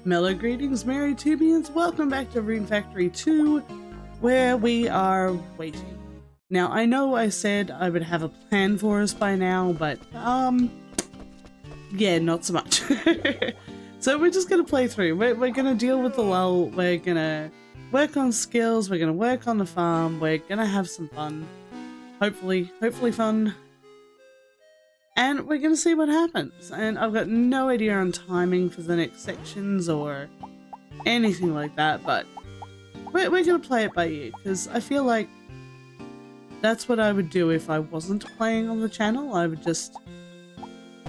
Mellow greetings, merry Tubians. Welcome back to Rune Factory 2, where we are waiting. Now, I know I said I would have a plan for us by now, but, yeah, not so much. So we're just going to play through. We're going to deal with the lull. We're going to work on skills. We're going to work on the farm. We're going to have some fun. Hopefully fun. And we're going to see what happens. And I've got no idea on timing for the next sections or anything like that, but we're going to play it by ear, because I feel like that's what I would do if I wasn't playing on the channel. I would just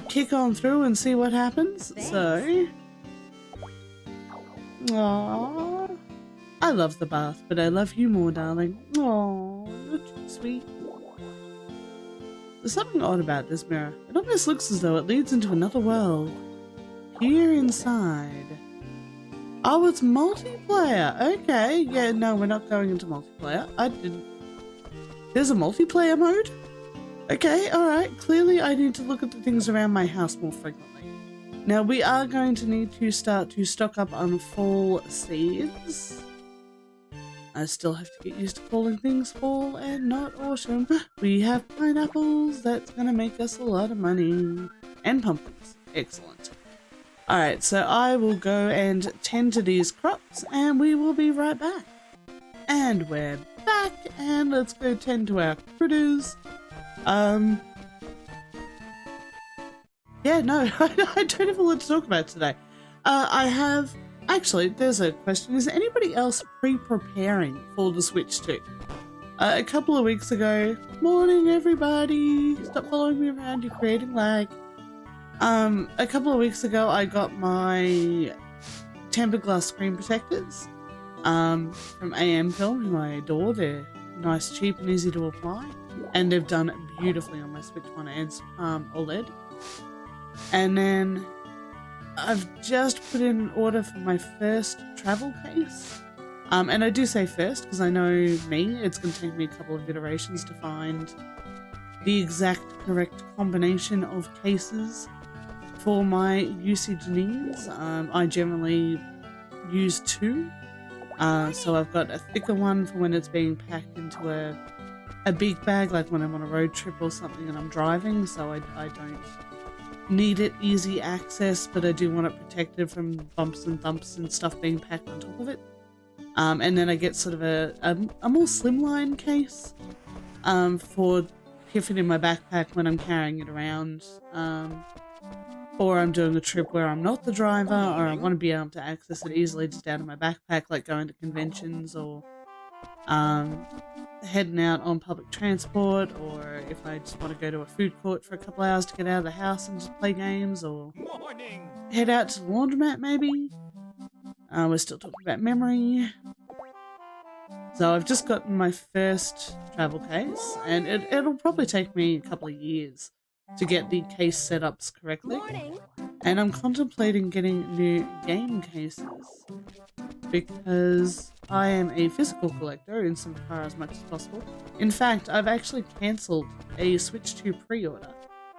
kick on through and see what happens. Thanks. So, aww, I love the bath, but I love you more, darling. Aww, you're too sweet. There's something odd about this mirror. It almost looks as though it leads into another world. Here inside. Oh, it's multiplayer. Okay, yeah, no, we're not going into multiplayer. I didn't. There's a multiplayer mode? Okay, alright. Clearly I need to look at the things around my house more frequently. Now, we are going to need to start to stock up on fall seeds. I still have to get used to calling things fall and not autumn. We have pineapples. That's going to make us a lot of money. And pumpkins. Excellent. Alright, so I will go and tend to these crops and we will be right back. And we're back, and let's go tend to our critters. Yeah, no, I don't have a lot to talk about today. Actually, there's a question. Is anybody else pre-preparing for the Switch 2? A couple of weeks ago, morning everybody, stop following me around, you're creating lag. A couple of weeks ago, I got my tempered glass screen protectors from AM Film, who I adore. They're nice, cheap, and easy to apply, and they've done beautifully on my Switch 1 and OLED. And then I've just put in an order for my first travel case. And I do say first because I know me, it's going to take me a couple of iterations to find the exact correct combination of cases for my usage needs. I generally use two. So I've got a thicker one for when it's being packed into a big bag, like when I'm on a road trip or something and I'm driving, so I don't need it easy access, but I do want it protected from bumps and thumps and stuff being packed on top of it. And then I get sort of a more slimline case for keeping in my backpack when I'm carrying it around, or I'm doing a trip where I'm not the driver, or I want to be able to access it easily just out of my backpack, like going to conventions or heading out on public transport, or if I just want to go to a food court for a couple hours to get out of the house and just play games, or head out to the laundromat maybe. We're still talking about memory. So I've just gotten my first travel case, and it'll probably take me a couple of years to get the case setups correctly. And I'm contemplating getting new game cases because I am a physical collector insofar as much as possible. In fact, I've actually cancelled a Switch 2 pre-order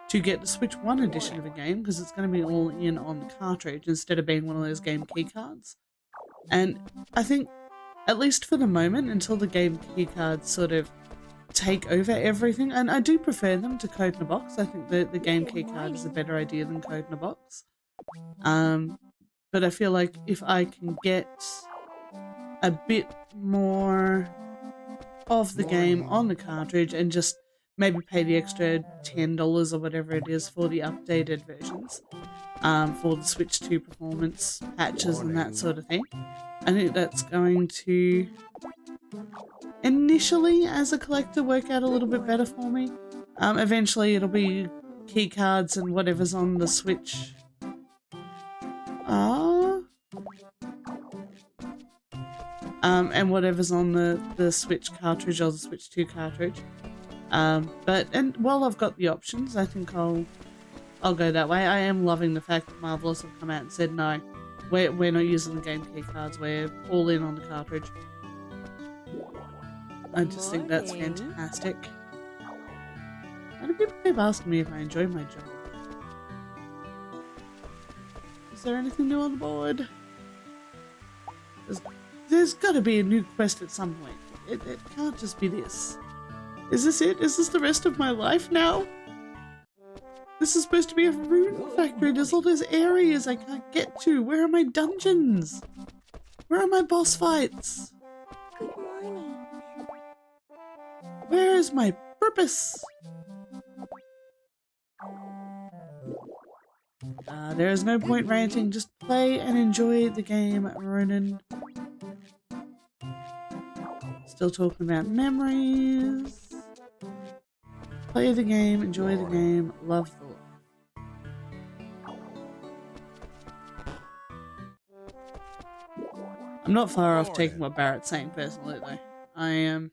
to get the Switch 1 edition of a game because it's going to be all in on the cartridge instead of being one of those game keycards. And I think, at least for the moment, until the game keycards sort of take over everything, and I do prefer them to Code in a Box. I think the game keycard is a better idea than Code in a Box. But I feel like if I can get a bit more of the game on the cartridge and just maybe pay the extra $10 or whatever it is for the updated versions, for the Switch 2 performance patches and that sort of thing, I think that's going to initially, as a collector, work out a little bit better for me. Eventually it'll be keycards and whatever's on the Switch. And whatever's on the Switch cartridge or the Switch 2 cartridge. And while I've got the options, I think I'll go that way. I am loving the fact that Marvelous have come out and said, no, we're not using the game keycards, we're all in on the cartridge. I just think that's fantastic. Why do people keep asking me if I enjoy my job? Is there anything new on the board? There's got to be a new quest at some point. It can't just be this. Is this it? Is this the rest of my life now? This is supposed to be a rune factory. There's all those areas I can't get to. Where are my dungeons? Where are my boss fights? Good morning. Where is my purpose? There is no point ranting. Just play and enjoy the game, Ronan. Still talking about memories. Play the game, enjoy the game, love the life. I'm not far off taking what Barrett's saying personally though. I am.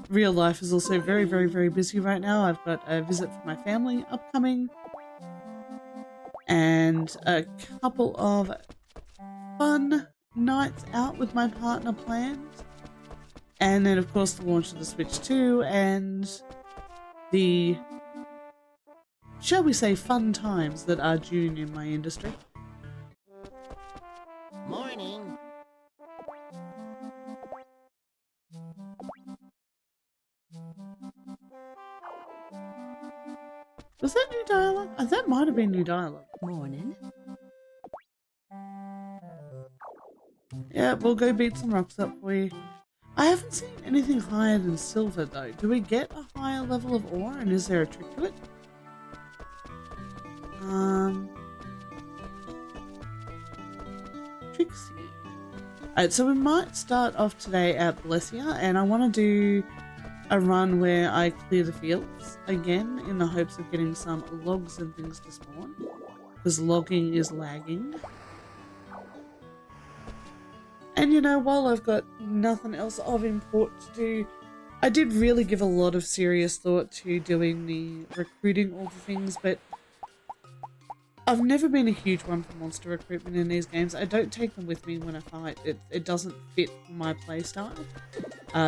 Real life is also very, very, very busy right now. I've got a visit from my family upcoming. And a couple of fun nights out with my partner planned. And then of course the launch of the Switch 2 and the, shall we say, fun times that are June in my industry. Morning. Was that new dialogue? That might have been new dialogue. Morning. Yeah, we'll go beat some rocks up for you. I haven't seen anything higher than silver though. Do we get a higher level of ore and is there a trick to it? Trixie. Alright, so we might start off today at Blessia and I want to do a run where I clear the fields again in the hopes of getting some logs and things to spawn because logging is lagging. And you know, while I've got nothing else of import to do, I did really give a lot of serious thought to doing the recruiting all the things, but I've never been a huge one for monster recruitment in these games. I don't take them with me when I fight. It doesn't fit my playstyle.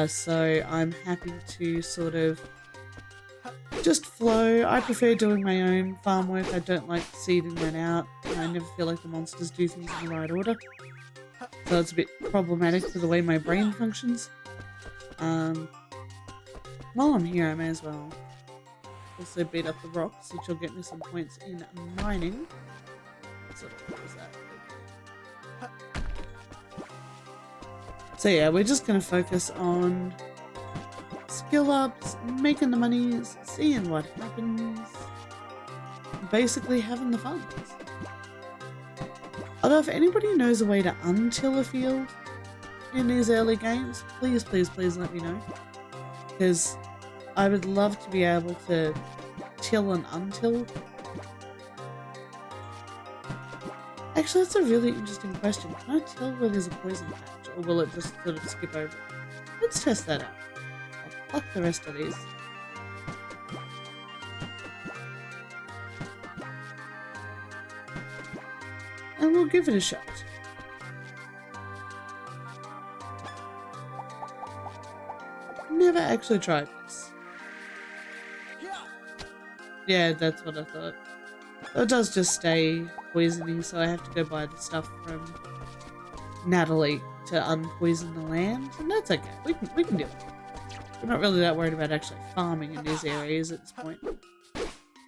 So I'm happy to sort of just flow. I prefer doing my own farm work. I don't like seeding that out. I never feel like the monsters do things in the right order. So it's a bit problematic for the way my brain functions. While I'm here, I may as well also beat up the rocks, which will get me some points in mining. So what was that? So yeah, we're just going to focus on skill ups, making the monies, seeing what happens, basically having the fun. Although if anybody knows a way to untill a field in these early games, please, please, please let me know. Because I would love to be able to till and untill. Actually, that's a really interesting question. Can I tell where there's a poison patch, or will it just sort of skip over it? Let's test that out. I'll pluck the rest of these. And we'll give it a shot. Never actually tried this. Yeah, that's what I thought. It does just stay poisoning, so I have to go buy the stuff from Natalie to unpoison the land, and that's okay. We can deal with it. We're not really that worried about actually farming in these areas at this point.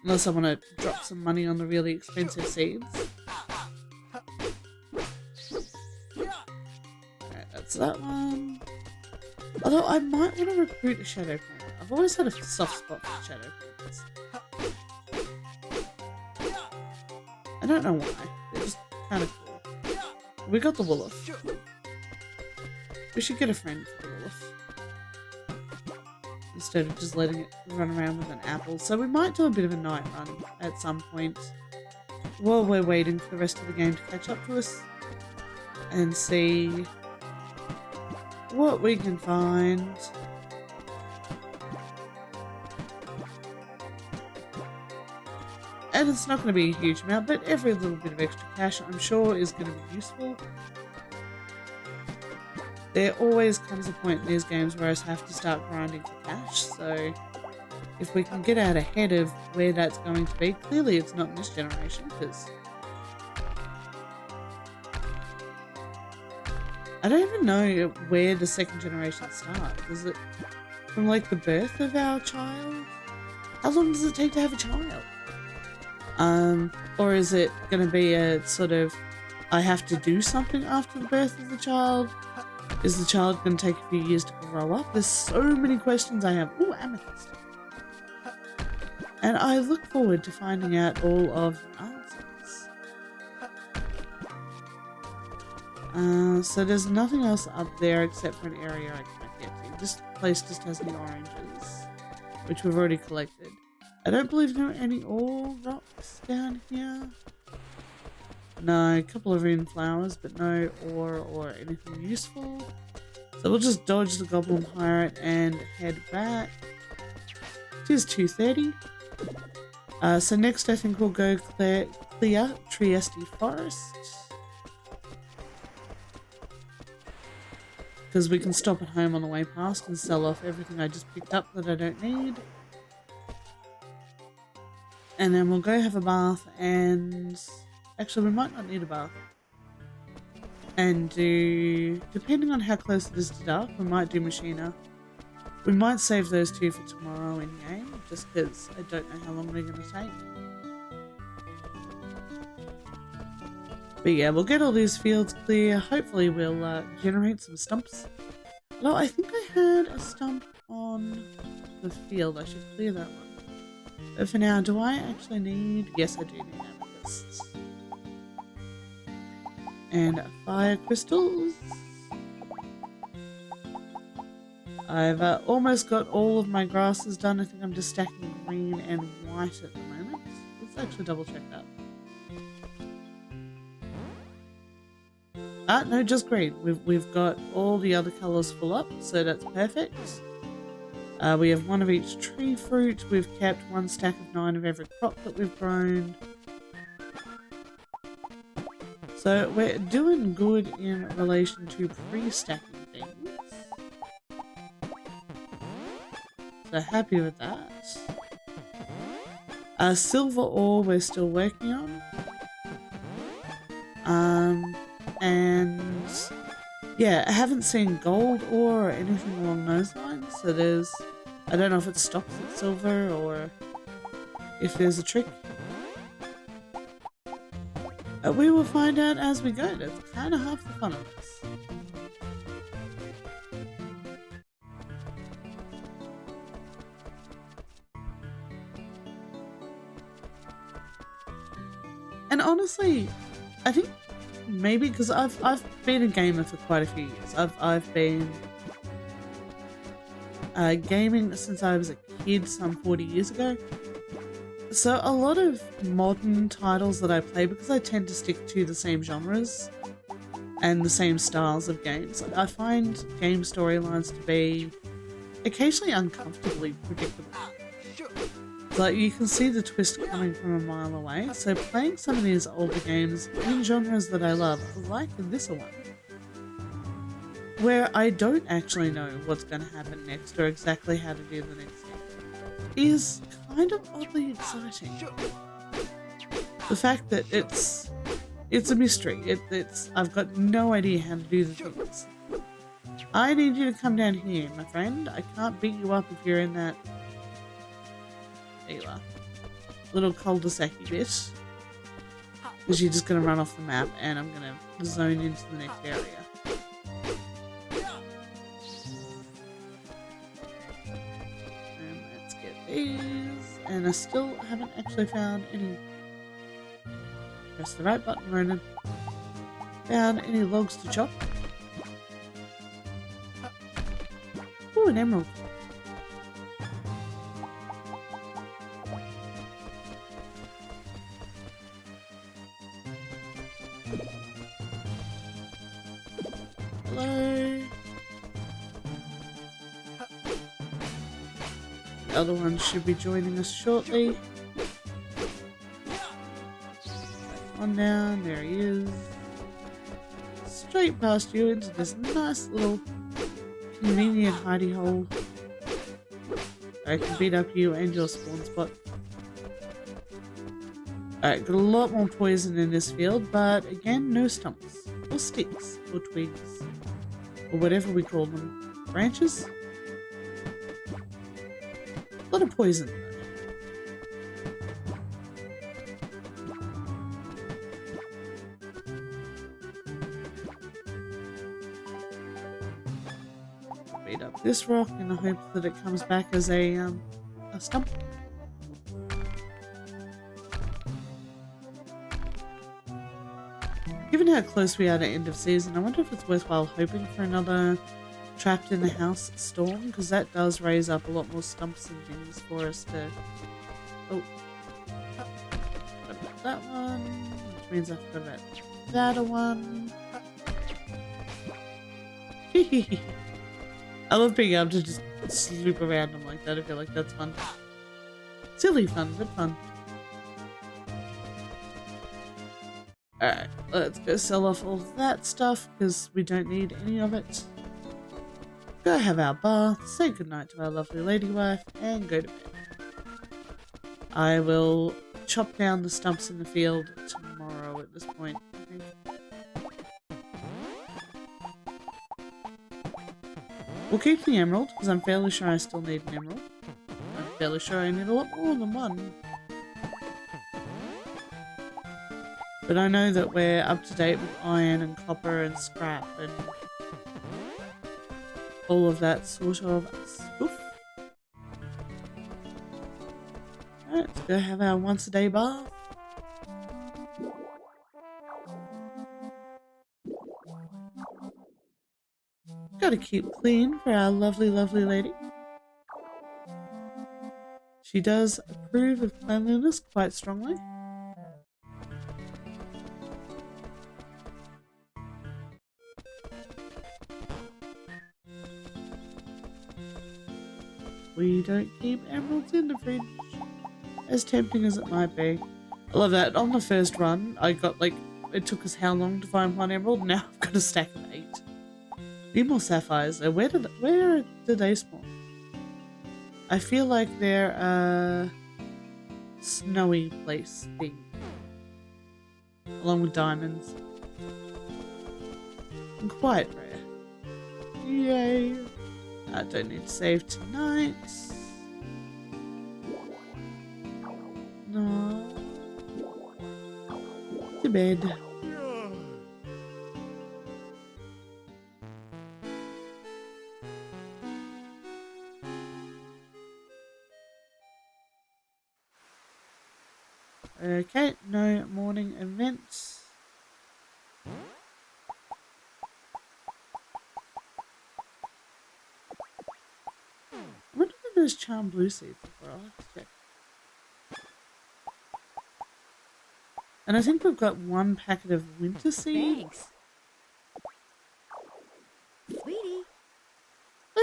Unless I want to drop some money on the really expensive seeds. Alright, that's that one. Although I might want to recruit a shadow clan. I've always had a soft spot for shadow clans. I don't know why. They're just kind of cool. We got the Wolf. We should get a friend for the Wolf. Instead of just letting it run around with an apple. So we might do a bit of a night run at some point while we're waiting for the rest of the game to catch up to us. And see what we can find. And it's not going to be a huge amount, but every little bit of extra cash I'm sure is going to be useful. There always comes a point in these games where I have to start grinding for cash, so if we can get out ahead of where that's going to be, clearly it's not in this generation, because I don't even know where the second generation starts. Is it from like the birth of our child? How long does it take to have a child? Or is it going to be a sort of, I have to do something after the birth of the child? Is the child going to take a few years to grow up? There's so many questions I have. Ooh, amethyst. And I look forward to finding out all of the answers. So there's nothing else up there except for an area I can't get to. This place just has the oranges, which we've already collected. I don't believe there are any ore rocks down here. No, a couple of rune flowers, but no ore or anything useful. So we'll just dodge the goblin pirate and head back. It is 2:30. So next I think we'll go clear Trieste Forest. Because we can stop at home on the way past and sell off everything I just picked up that I don't need. And then we'll go have a bath and... Actually, we might not need a bath. And do... Depending on how close it is to dark, we might do Machina. We might save those two for tomorrow in game, just because I don't know how long they're going to take. But yeah, we'll get all these fields clear. Hopefully we'll generate some stumps. Although I think I had a stump on the field. I should clear that one. But for now, do I actually need... Yes, I do need amethysts. And fire crystals. I've almost got all of my grasses done. I think I'm just stacking green and white at the moment. Let's actually double check that. No, just green. We've got all the other colours full up, so that's perfect. We have one of each tree fruit. We've kept one stack of 9 of every crop that we've grown. So we're doing good in relation to pre-stacking things. So happy with that. Silver ore we're still working on. And yeah, I haven't seen gold ore or anything along those lines. So there's, I don't know if it stops at silver or if there's a trick. We will find out as we go. That's kind of half the fun of this. And honestly, I think maybe because I've been a gamer for quite a few years. I've been gaming since I was a kid, some 40 years ago. So a lot of modern titles that I play, because I tend to stick to the same genres and the same styles of games, I find game storylines to be occasionally uncomfortably predictable. Like, you can see the twist coming from a mile away, so playing some of these older games in genres that I love, like this one, where I don't actually know what's going to happen next or exactly how to do the next thing, is kind of oddly exciting. The fact that it's a mystery, I've got no idea how to do the things. I need you to come down here, my friend. I can't beat you up if you're in that... There you are. Little cul-de-sac-y bit. Because you're just going to run off the map and I'm going to zone into the next area. And let's get these. And I still haven't actually found any... Press the right button, Ronan. Found any logs to chop. Ooh, an emerald. Hello. The other one should be joining us shortly. On down, there he is. Straight past you into this nice little convenient hidey hole. I can beat up you and your spawn spot. Alright, got a lot more poison in this field, but again, no stumps. or sticks or twigs or whatever we call them. Branches? A lot of poison. Beat up this rock in the hope that it comes back as a stump. Given how close we are to end of season, I wonder if it's worthwhile hoping for another trapped in the house storm, because that does raise up a lot more stumps and things for us to... Oh. Forgot about that one, which means I forgot about that one. I love being able to just sloop around them like that. I feel like that's fun. Silly fun, but fun. Alright, let's go sell off all that stuff because we don't need any of it. Go have our bath, say goodnight to our lovely lady wife, and go to bed. I will chop down the stumps in the field tomorrow at this point, I think. We'll keep the emerald, because I'm fairly sure I still need an emerald. I'm fairly sure I need a lot more than one. But I know that we're up to date with iron and copper and scrap and all of that sort of stuff. Alright, let's go have our once a day bath. Gotta keep clean for our lovely, lovely lady. She does approve of cleanliness quite strongly. We don't keep emeralds in the fridge, as tempting as it might be. I love that. On the first run, I got like, it took us how long to find one emerald? Now I've got a stack of 8. Need more sapphires. Where did they spawn? I feel like they're a snowy place thing, along with diamonds. And quite rare. Yay! I don't need to save tonight. No. To bed. Okay, no morning events. I wonder if there's charmed blue seeds before. I'll have to check. And I think we've got one packet of winter seeds. Thanks.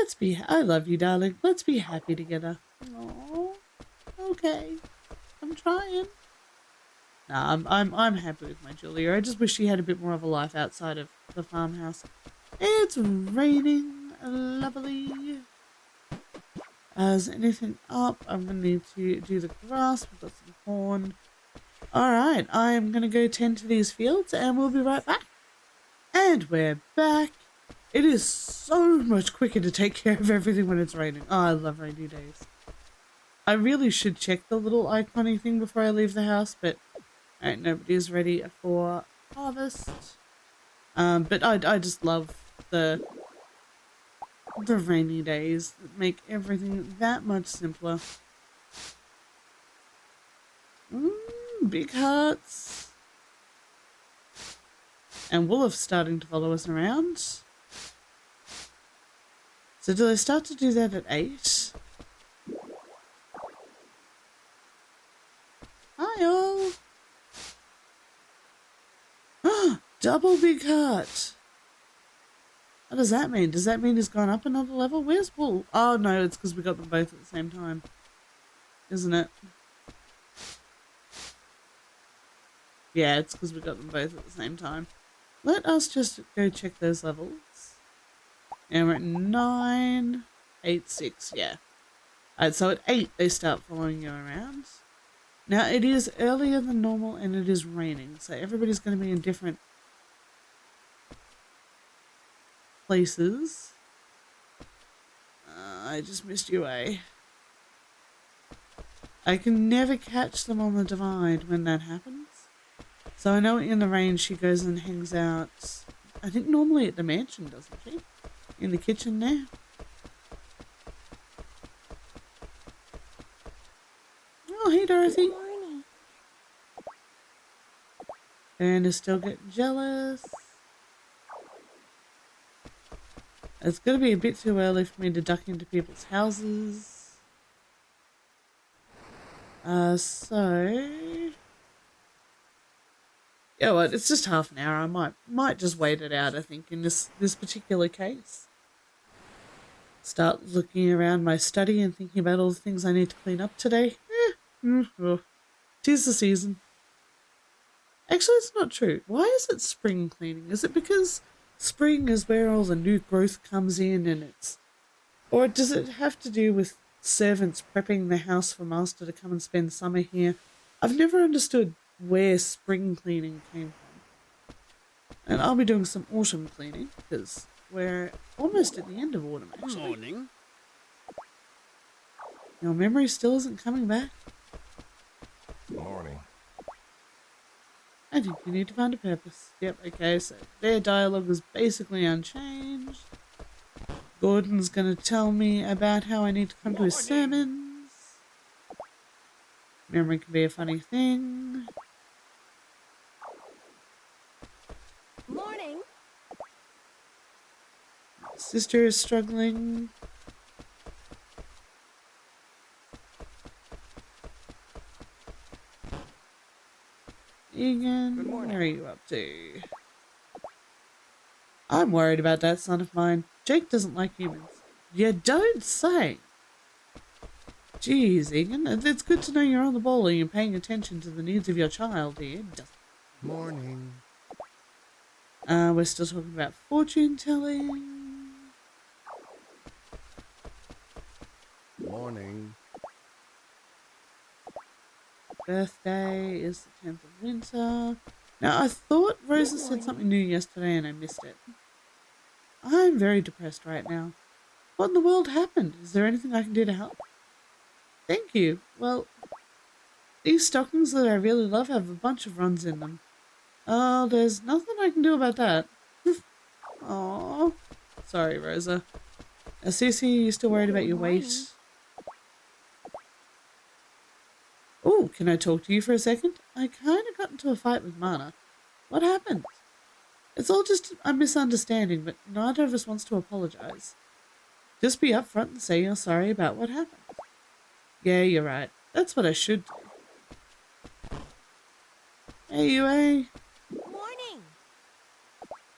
Sweetie. I love you, darling. Let's be happy together. Oh, okay. I'm trying. Nah, I'm happy with my Julia. I just wish she had a bit more of a life outside of the farmhouse. It's raining, lovely. Is anything up? I'm gonna need to do the grass. We've got some corn. Alright, I'm gonna go tend to these fields and we'll be right back. And we're back. It is so much quicker to take care of everything when it's raining. Oh, I love rainy days. I really should check the little icon-y thing before I leave the house, but nobody's ready for harvest. But I just love the rainy days that make everything that much simpler. Big hearts. And Wolf's starting to follow us around. So do they start to do that at 8? Hi all. Double big heart. What does that mean? Does that mean he's gone up another level? Where's Wool? Oh no, it's because we got them both at the same time. Isn't it? Yeah, it's because we got them both at the same time. Let us just go check those levels. And we're at 9, 8, 6, yeah. Alright, so at 8 they start following you around. Now it is earlier than normal and it is raining, so everybody's going to be in different places. I just missed you, eh? I can never catch them on the divide when that happens. So I know in the rain she goes and hangs out, I think normally at the mansion, doesn't she? In the kitchen there. Oh, hey Dorothy. Good morning. And is still getting jealous. It's going to be a bit too early for me to duck into people's houses. So... Yeah, what? It's just half an hour. I might just wait it out, I think, in this particular case. Start looking around my study and thinking about all the things I need to clean up today. Oh, 'tis the season. Actually, it's not true. Why is it spring cleaning? Is it because spring is where all the new growth comes in and it's... Or does it have to do with servants prepping the house for master to come and spend summer here? I've never understood where spring cleaning came from. And I'll be doing some autumn cleaning because we're almost at the end of autumn, actually. Morning. Your memory still isn't coming back? Morning. I think you need to find a purpose. Yep, okay, so their dialogue is basically unchanged. Gordon's gonna tell me about how I need to come to his sermons. Memory can be a funny thing. Morning. Sister is struggling. Egan, what are you up to? I'm worried about that son of mine. Jake doesn't like humans. You don't say. Jeez, Egan, it's good to know you're on the ball and you're paying attention to the needs of your child here. Morning. We're still talking about fortune telling. Morning. Birthday is the 10th of winter. Now, I thought Rosa said something new yesterday and I missed it. I'm very depressed right now. What in the world happened? Is there anything I can do to help? Thank you. Well, these stockings that I really love have a bunch of runs in them. Oh, there's nothing I can do about that. Aww. Sorry, Rosa. Cece, you still worried about your weight? Oh, can I talk to you for a second? I kind of got into a fight with Mana. What happened? It's all just a misunderstanding, but neither of us wants to apologize. Just be upfront and say you're sorry about what happened. Yeah, you're right. That's what I should do. Hey, UA. Morning.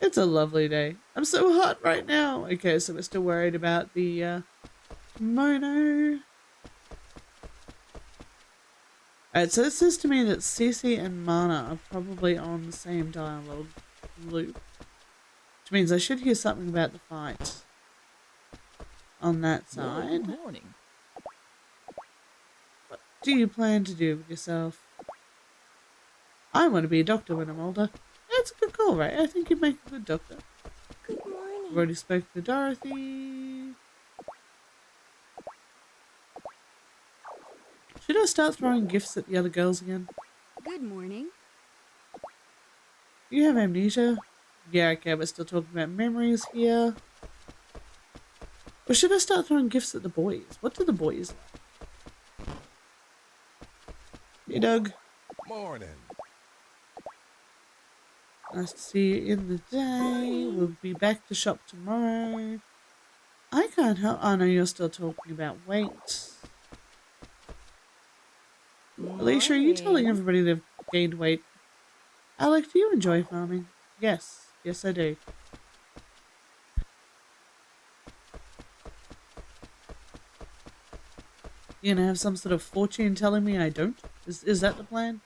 It's a lovely day. I'm so hot right now. Okay, so we're still worried about the kimono. Alright, so it says to me that Cece and Mana are probably on the same dialogue loop. Which means I should hear something about the fight on that side. Good morning. What do you plan to do with yourself? I want to be a doctor when I'm older. That's a good call, right? I think you'd make a good doctor. Good morning. I've already spoken to Dorothy. Should I start throwing gifts at the other girls again? Good morning. You have amnesia? Yeah, okay, we're still talking about memories here. Or should I start throwing gifts at the boys? What do the boys like? Hey, Doug. Morning. Nice to see you in the day. We'll be back to shop tomorrow. I can't help. Oh, no, you're still talking about weight. Alicia, are you telling everybody they've gained weight? Alec, do you enjoy farming? Yes. Yes, I do. You gonna have some sort of fortune telling me I don't? Is that the plan?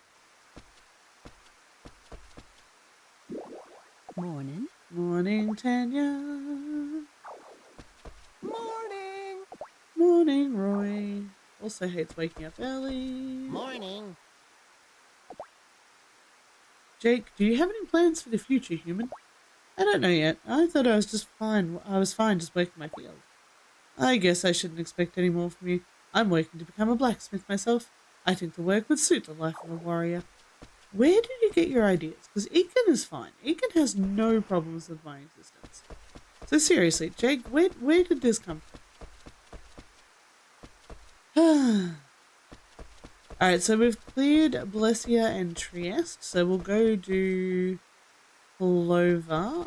Morning. Morning, Tanya. Morning. Morning, Roy. Also hates waking up early. Morning. Jake, do you have any plans for the future, human? I don't know yet. I thought I was just fine. I was fine just working my field. I guess I shouldn't expect any more from you. I'm working to become a blacksmith myself. I think the work would suit the life of a warrior. Where did you get your ideas? Because Egan is fine. Egan has no problems with my existence. So seriously, Jake, where did this come from? Alright, so we've cleared Blessia and Trieste, so we'll go do Clover.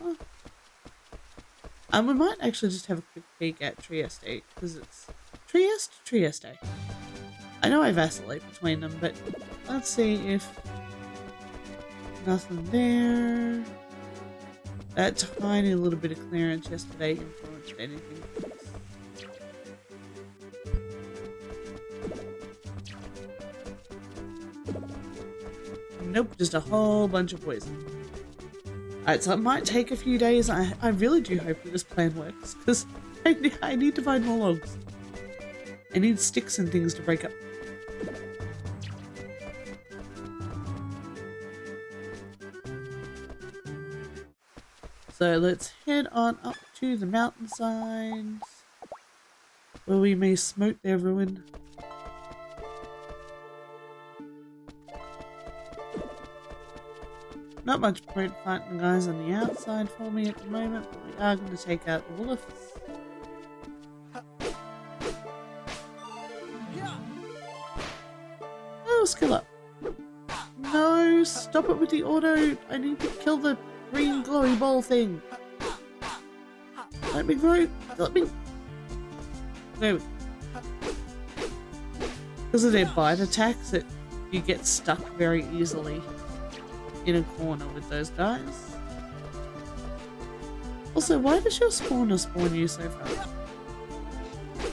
We might actually just have a quick peek at Trieste, because it's Trieste. I know I vacillate between them, but let's see if nothing there. That tiny little bit of clearance yesterday influenced anything. Nope, just a whole bunch of poison. Alright, so it might take a few days. I really do hope that this plan works, because I need to find more logs. I need sticks and things to break up. So let's head on up to the mountainsides, where we may smote their ruin. Not much point fighting guys on the outside for me at the moment, but we are going to take out the wolves. Oh, skill up. No, stop it with the auto. I need to kill the green glowy ball thing. Let me grow. Let me. There we go. Because of their bite attacks, you get stuck very easily in a corner with those guys. Also, why does your spawner spawn you so far?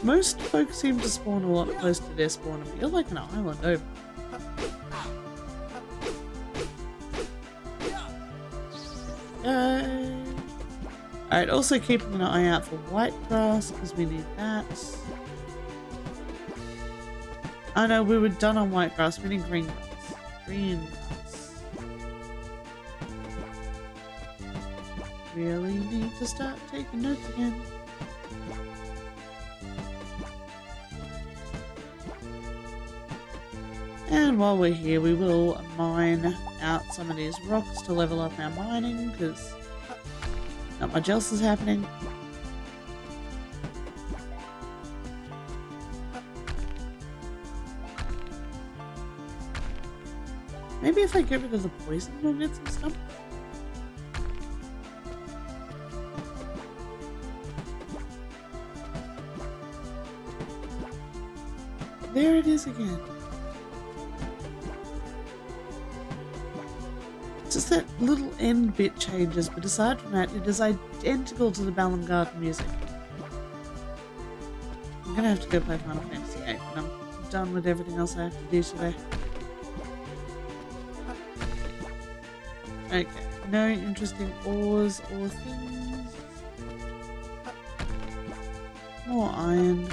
Most folks seem to spawn a lot close to their spawner, but you're like an island over. Alright, also keeping an eye out for white grass because we need that. Oh no, we were done on white grass, we need green grass. Green grass. Really need to start taking notes again. And while we're here, we will mine out some of these rocks to level up our mining, because not much else is happening. Maybe if I get rid of the poison, we'll get some stuff. There it is again. Just that little end bit changes, but aside from that, it is identical to the Balam Garden music. I'm gonna have to go play Final Fantasy VIII, and I'm done with everything else I have to do today. Okay, no interesting ores or things. More iron.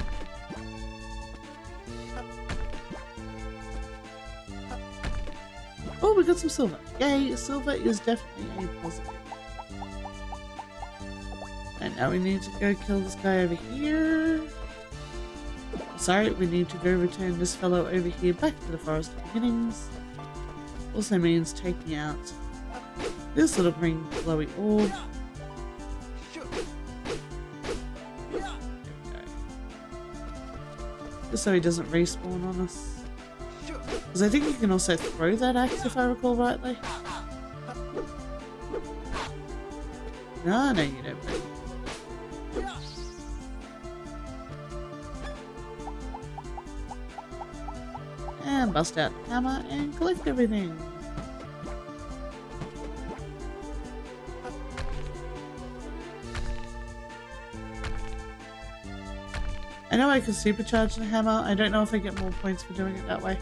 Oh, we got some silver. Yay, silver is definitely a positive. And now we need to go kill this guy over here. Sorry, we need to go return this fellow over here back to the Forest of Beginnings. Also means taking out this little green glowy orb. There we go. Just so he doesn't respawn on us. Because I think you can also throw that axe if I recall rightly. No, you don't. And bust out the hammer and collect everything. I know I can supercharge the hammer. I don't know if I get more points for doing it that way.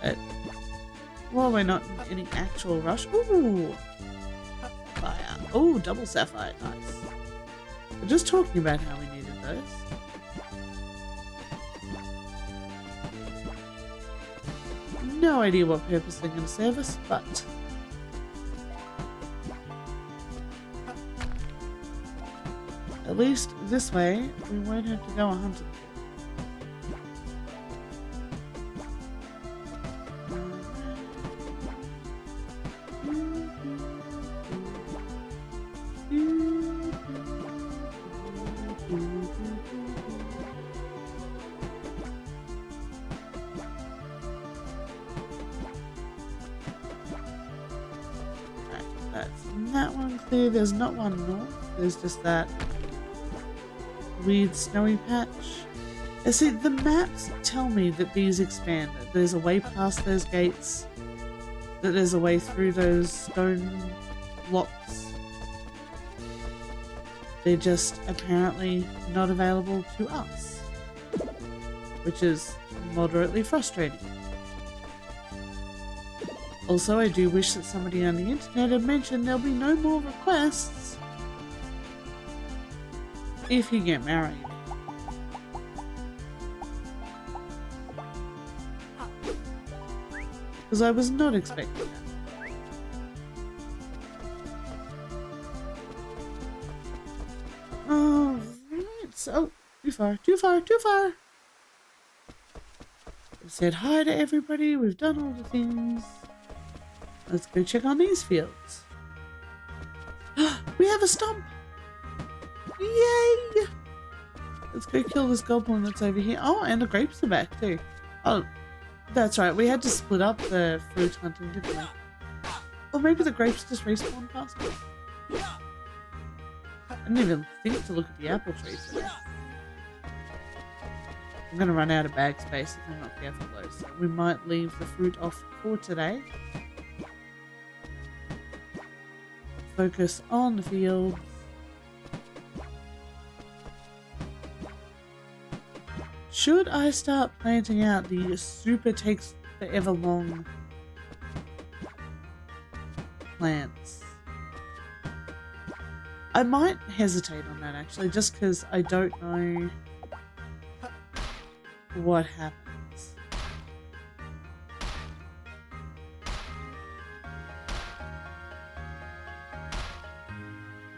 But while we're not in any actual rush. Ooh! Fire. Ooh, double sapphire. Nice. We're just talking about how we needed those. No idea what purpose they're going to serve us, but At least this way, we won't have to go hunting. That's that one clear. There's not one north. There's just that weird snowy patch. And see, the maps tell me that these expand. That there's a way past those gates. That there's a way through those stone blocks. They're just apparently not available to us, which is moderately frustrating. Also, I do wish that somebody on the internet had mentioned there'll be no more requests if you get married. Because I was not expecting that. Alright, so too far. I've said hi to everybody, we've done all the things. Let's go check on these fields. We have a stump! Yay! Let's go kill this goblin that's over here. Oh, and the grapes are back too. Oh, that's right. We had to split up the fruit hunting, didn't we? Or maybe the grapes just respawn faster. I didn't even think to look at the apple trees today. I'm going to run out of bag space if I'm not careful though, so we might leave the fruit off for today. Focus on the fields. Should I start planting out the super takes forever long plants? I might hesitate on that actually, just because I don't know what happens.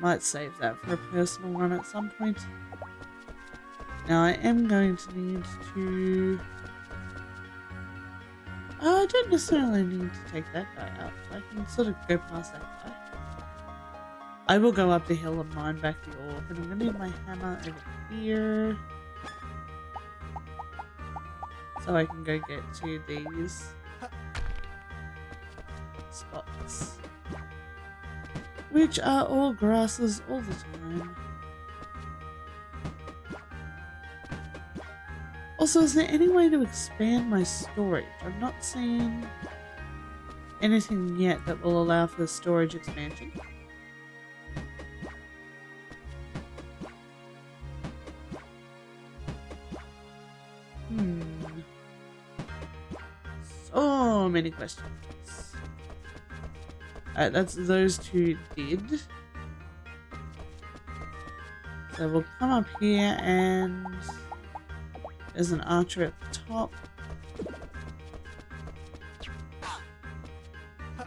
Might save that for a personal run at some point. Now I am going to need to... I don't necessarily need to take that guy out. I can sort of go past that guy. I will go up the hill and mine back the ore, but I'm going to need my hammer over here. So I can go get to these spots. Which are all grasses all the time. Also, is there any way to expand my storage? I'm not seeing anything yet that will allow for storage expansion. So many questions. Alright, that's those two did. So we'll come up here and there's an archer at the top.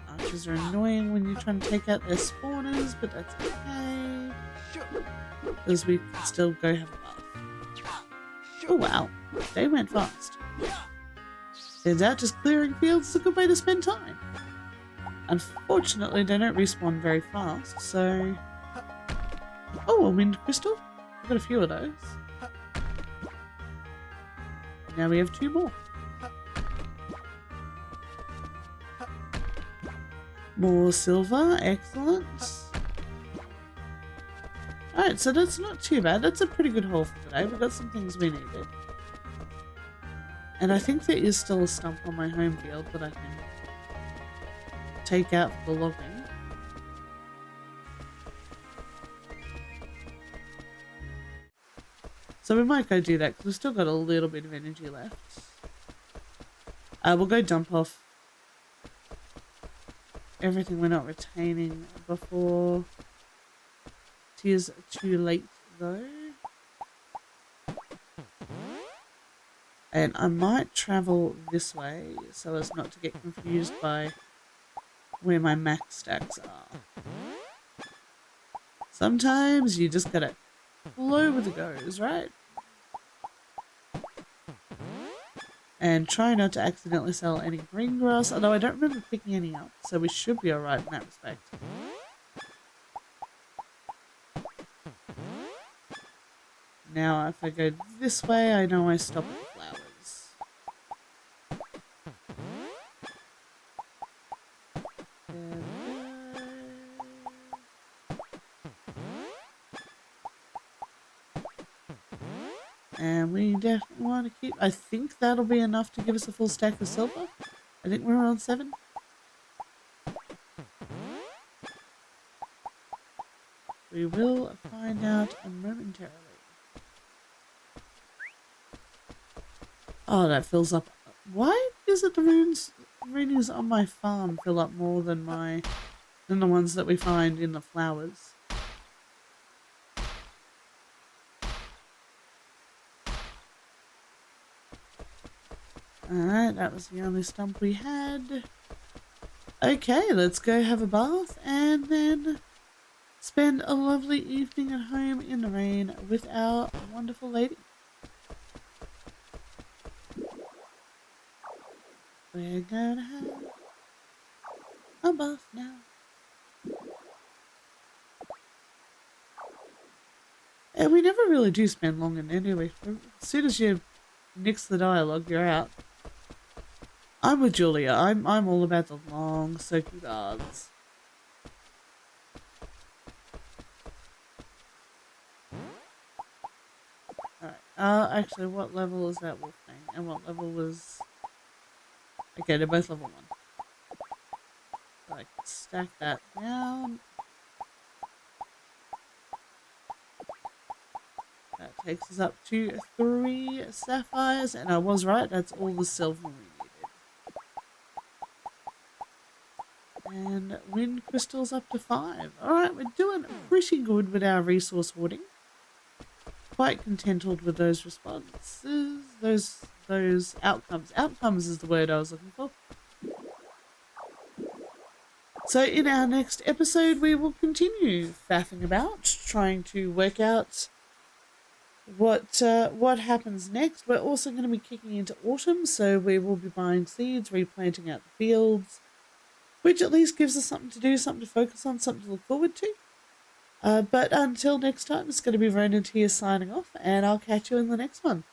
Archers are annoying when you're trying to take out their spawners, but that's okay. Because we can still go have a bath. Oh wow, they went fast. Turns out just clearing fields is a good way to spend time. Unfortunately, they don't respawn very fast, so... Oh, a wind crystal? I've got a few of those. Now we have 2 more. More silver, excellent. Alright, so that's not too bad. That's a pretty good haul for today. We've got some things we needed. And I think there is still a stump on my home field that I can take out for the logging. So we might go do that because we've still got a little bit of energy left. We'll go dump off everything we're not retaining before it is too late though. And I might travel this way so as not to get confused by where my max stacks are. Sometimes you just gotta flow with the goes, right? And try not to accidentally sell any green grass, although I don't remember picking any up, so we should be alright in that respect. Now, if I go this way, I know I stop at the flowers. There we go. And we definitely want to keep... I think that'll be enough to give us a full stack of silver. I think we're on 7. We will find out momentarily. Oh, that fills up. Why is it the runes on my farm fill up more than the ones that we find in the flowers? Alright, that was the only stump we had. Okay, let's go have a bath and then spend a lovely evening at home in the rain with our wonderful lady. We're gonna have a bath now. And we never really do spend long in there, do we? As soon as you nix the dialogue, you're out. I'm with Julia. I'm all about the long, soaky baths. Alright. Actually, what level is that wolf thing? And what level was... Okay, they're both level 1. So I can stack that down. That takes us up to 3 sapphires, and I was right, that's all the silver we needed. And wind crystals up to 5. Alright, we're doing pretty good with our resource hoarding. Quite contented with those responses, those outcomes. Outcomes is the word I was looking for. So in our next episode, we will continue faffing about, trying to work out what happens next. We're also going to be kicking into autumn, so we will be buying seeds, replanting out the fields, which at least gives us something to do, something to focus on, something to look forward to. But until next time, it's going to be RononTyr signing off, and I'll catch you in the next one.